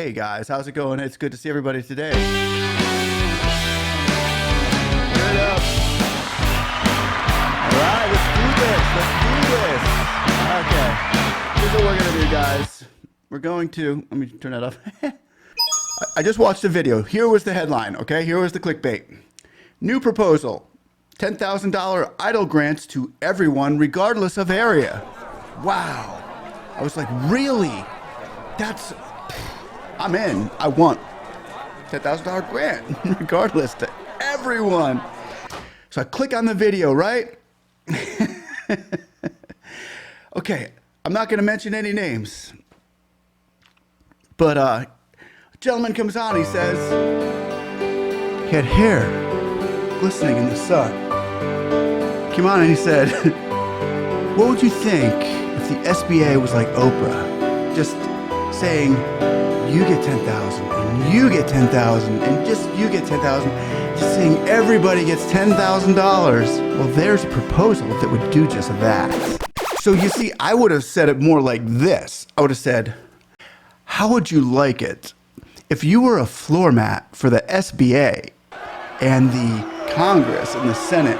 Hey guys, how's it going? It's good to see everybody today. Good up. All right, let's do this. Okay, here's what we're gonna do, guys. We're going to, let me turn that off. I just watched a video. Here was the headline, okay? Here was the clickbait. New proposal, $10,000 EIDL grants to everyone regardless of area. Wow. I was like, really? I'm in. I want $10,000 grant regardless to everyone. So I click on the video, right? Okay, I'm not gonna mention any names, but a gentleman comes on, he says, he had hair glistening in the sun. Came on and he said, what would you think if the SBA was like Oprah, just saying, you get 10,000 and you get 10,000 and just you get 10,000, just saying everybody gets $10,000. Well, there's a proposal that would do just that. So you see, I would have said it more like this. I would have said, how would you like it if you were a floor mat for the SBA and the Congress and the Senate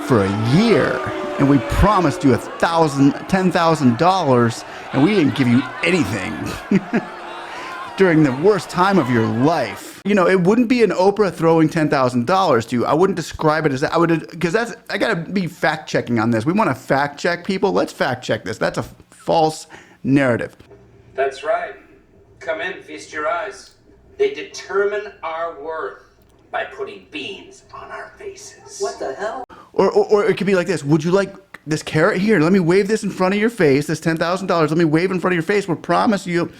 for a year, and we promised you $10,000 and we didn't give you anything during the worst time of your life? You know, it wouldn't be an Oprah throwing $10,000 to you. I wouldn't describe it as that. Because I gotta be fact checking on this. We want to fact check people. Let's fact check this. That's a false narrative. That's right. Come in, feast your eyes. They determine our worth by putting beans on our faces. What the hell? Or it could be like this. Would you like this carrot here? Let me wave this in front of your face. This $10,000. Let me wave in front of your face. I promise you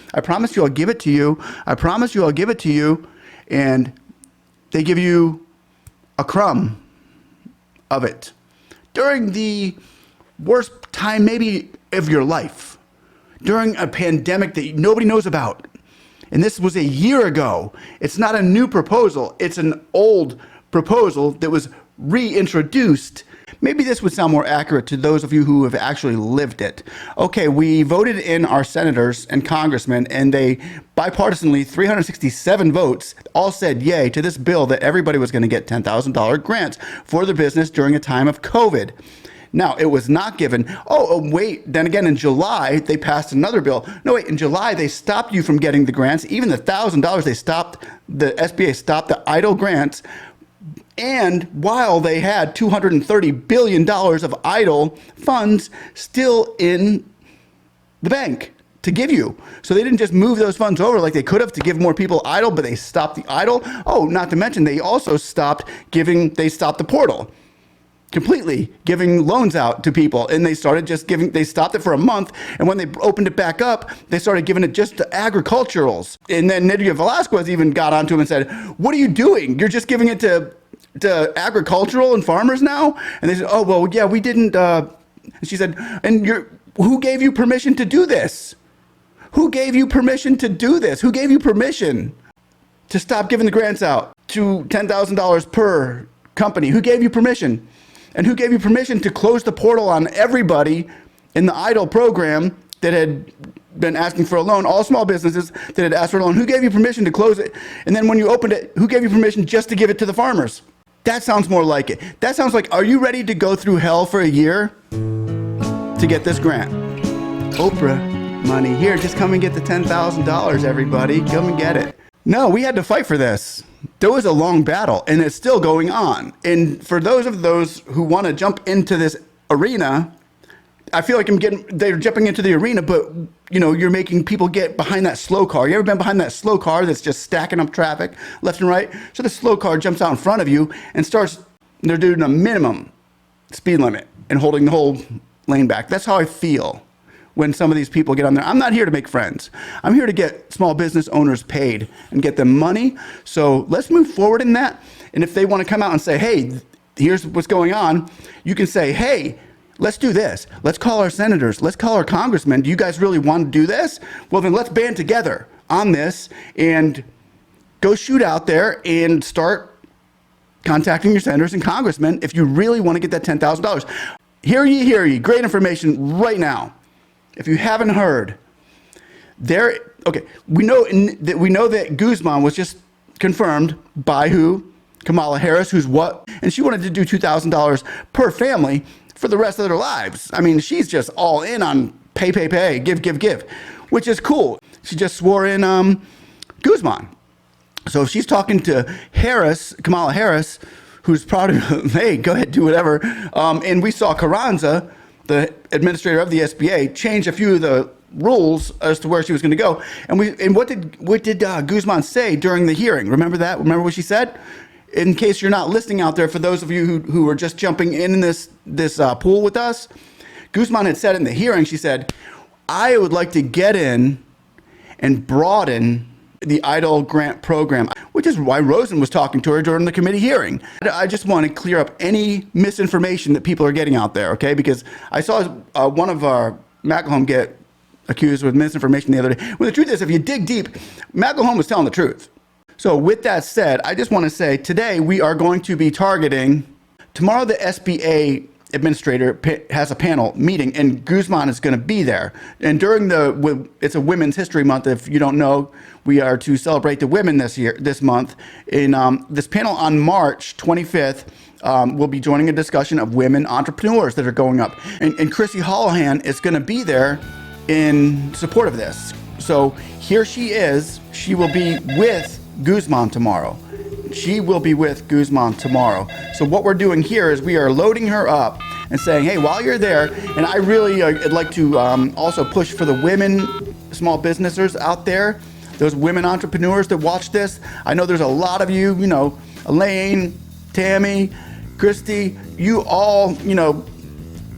I'll give it to you. I promise you I'll give it to you. And they give you a crumb of it during the worst time maybe of your life, during a pandemic that nobody knows about. And this was a year ago. It's not a new proposal. It's an old proposal that was reintroduced. Maybe this would sound more accurate to those of you who have actually lived it. Okay, we voted in our senators and congressmen, and they bipartisanly, 367 votes, all said yay to this bill that everybody was going to get $10,000 grants for their business during a time of COVID. Now, it was not given. Oh, wait, then again, in July, they passed another bill. No, wait, in July, they stopped you from getting the grants. Even the $1,000, the SBA stopped the EIDL grants. And while they had $230 billion of EIDL funds still in the bank to give you. So they didn't just move those funds over like they could have to give more people EIDL, but they stopped the EIDL. Oh, not to mention, they also stopped the portal completely, giving loans out to people. And they started just they stopped it for a month. And when they opened it back up, they started giving it just to agriculturals. And then Nydia Velasquez even got onto him and said, what are you doing? You're just giving it to agricultural and farmers now? And they said, oh, well, yeah, we didn't. And she said, who gave you permission to do this? Who gave you permission to do this? Who gave you permission to stop giving the grants out to $10,000 per company? Who gave you permission? And who gave you permission to close the portal on everybody in the EIDL program that had been asking for a loan, all small businesses that had asked for a loan? Who gave you permission to close it? And then when you opened it, who gave you permission just to give it to the farmers? That sounds more like it. That sounds like, are you ready to go through hell for a year to get this grant? Oprah money. Here, just come and get the $10,000, everybody. Come and get it. No, we had to fight for this. There was a long battle, and it's still going on. And for those who want to jump into this arena, I feel like they're jumping into the arena, but you know, you're making people get behind that slow car. You ever been behind that slow car that's just stacking up traffic left and right? So the slow car jumps out in front of you and they're doing a minimum speed limit and holding the whole lane back. That's how I feel when some of these people get on there. I'm not here to make friends. I'm here to get small business owners paid and get them money. So let's move forward in that. And if they want to come out and say, hey, here's what's going on, you can say, hey, let's do this. Let's call our senators. Let's call our congressmen. Do you guys really want to do this? Well, then let's band together on this and go shoot out there and start contacting your senators and congressmen if you really want to get that $10,000. Hear ye. Great information right now. If you haven't heard, there Okay, we know that Guzman was just confirmed by who? Kamala Harris, who's what? And she wanted to do $2,000 per family for the rest of their lives. I mean, she's just all in on pay, give, which is cool. She just swore in Guzman. So if she's talking to Harris, Kamala Harris, who's probably, hey, go ahead, do whatever. And we saw Carranza, the administrator of the SBA, change a few of the rules as to where she was going to go. And what did Guzman say during the hearing? Remember that? Remember what she said? In case you're not listening out there, for those of you who are just jumping in this pool with us, Guzman had said in the hearing, she said, I would like to get in and broaden the EIDL grant program, which is why Rosen was talking to her during the committee hearing. I just want to clear up any misinformation that people are getting out there, okay? Because I saw one of our McElhone get accused with misinformation the other day. Well, the truth is, if you dig deep, McElhone was telling the truth. So with that said, I just want to say today we are going to be targeting, tomorrow the SBA administrator has a panel meeting and Guzman is going to be there. And during it's a Women's History Month, if you don't know, we are to celebrate the women this month. In this panel on March 25th, we'll be joining a discussion of women entrepreneurs that are going up. And Chrissy Holohan is going to be there in support of this. So here she is. She will be with Guzman tomorrow. She will be with Guzman tomorrow. So what we're doing here is we are loading her up and saying, hey, while you're there, and I really would like to also push for the women small businessers out there, those women entrepreneurs that watch this. I know there's a lot of you, Elaine, Tammy, Christy, you all,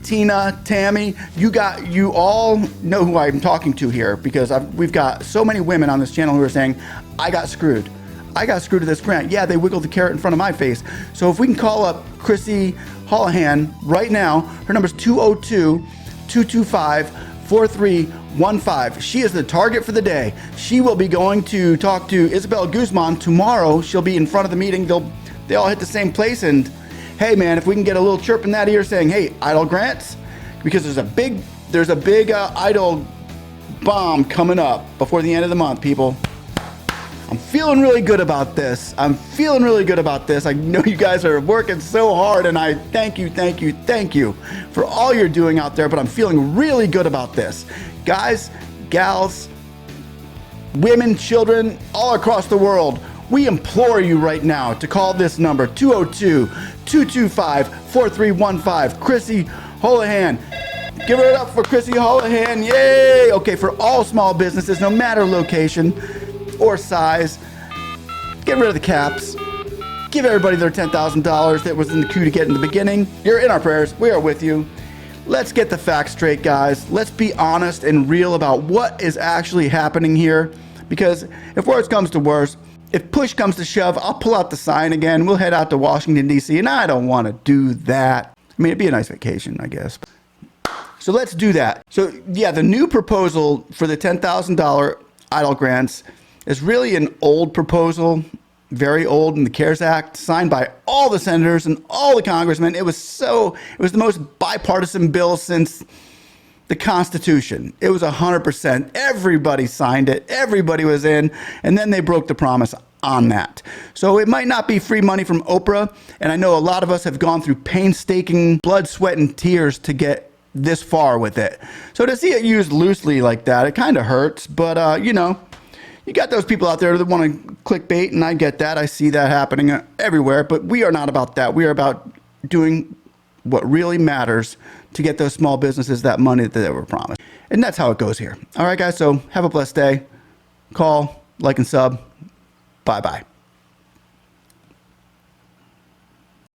Tina, Tammy, you all know who I'm talking to here, because we've got so many women on this channel who are saying, I got screwed. I got screwed to this grant. Yeah, they wiggled the carrot in front of my face. So if we can call up Chrissy Holohan right now, her number is 202-225-4315. She is the target for the day. She will be going to talk to Isabel Guzman tomorrow. She'll be in front of the meeting. They all hit the same place, and hey man, if we can get a little chirp in that ear saying, hey, EIDL grants, because there's a big EIDL bomb coming up before the end of the month, people. I'm feeling really good about this. I know you guys are working so hard, and I thank you for all you're doing out there, but I'm feeling really good about this. Guys, gals, women, children, all across the world, we implore you right now to call this number, 202-225-4315. Chrissy Holohan. Give it up for Chrissy Holohan. Yay! Okay, for all small businesses, no matter location or size, get rid of the caps. Give everybody their $10,000 that was in the queue to get in the beginning. You're in our prayers. We are with you. Let's get the facts straight, guys. Let's be honest and real about what is actually happening here. Because if worse comes to worse, if push comes to shove, I'll pull out the sign again. We'll head out to Washington, D.C., and I don't want to do that. I mean, it'd be a nice vacation, I guess. So let's do that. So yeah, the new proposal for the $10,000 EIDL grants is really an old proposal, very old, in the CARES Act, signed by all the senators and all the congressmen. It was the most bipartisan bill since the Constitution. It was 100%. Everybody signed it. Everybody was in. And then they broke the promise on that. So it might not be free money from Oprah. And I know a lot of us have gone through painstaking blood, sweat, and tears to get this far with it. So to see it used loosely like that, it kind of hurts. But, you got those people out there that want to clickbait, and I get that. I see that happening everywhere. But we are not about that. We are about doing what really matters to get those small businesses that money that they were promised. And that's how it goes here. All right, guys, so have a blessed day. Call, like, and sub. Bye-bye.